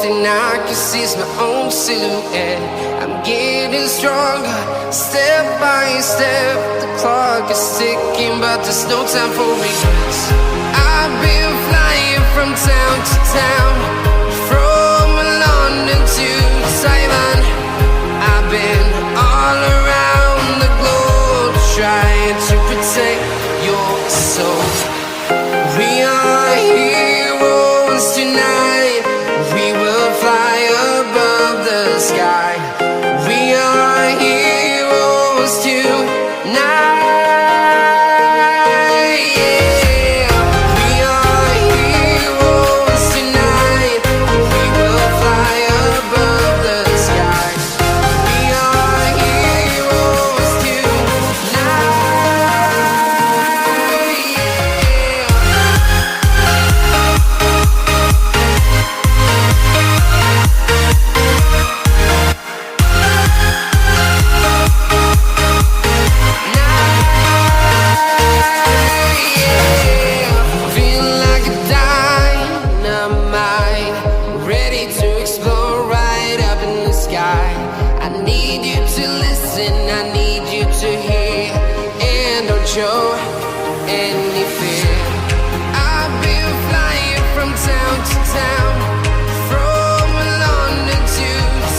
thing I can see is my own silhouette. I'm getting stronger, step by step. The clock is ticking, but there's no time for regrets. I've been flying from town to town, from London to Taiwan. I've been all around the globe, trying to protect your soul. We are heroes tonight. We will fly above the sky. We are heroes tonight. Yeah. We are heroes tonight. We will fly above the sky. We are heroes tonight. Feeling like a dynamite, ready to explode right up in the sky. I need you to listen, I need you to hear, and don't show any fear. I've been flying from town to town, from London to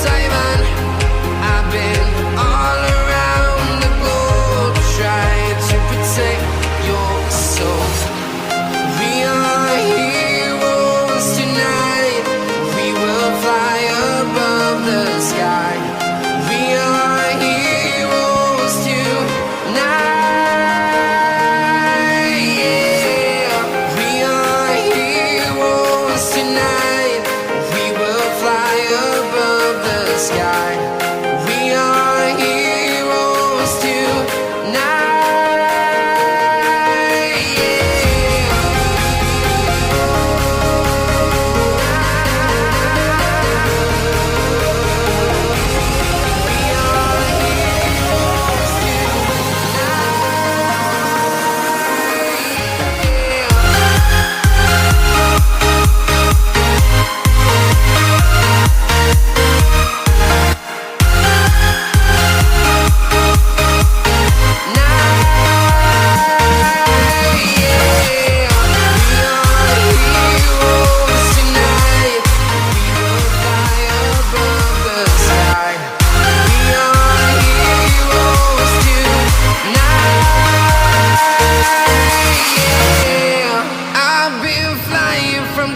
Taiwan. I've been all around the globe, trying to protect your soul. We are heroes tonight. We will fly above the sky. We are heroes tonight. Yeah. We are heroes tonight. We will fly above the sky. We are heroes tonight.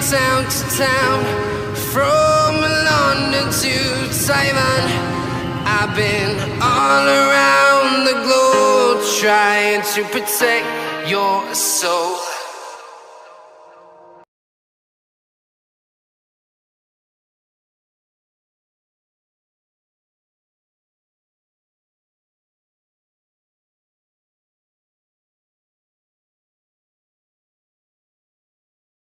Town to town, from London to Taiwan. I've been all around the globe, trying to protect your soul.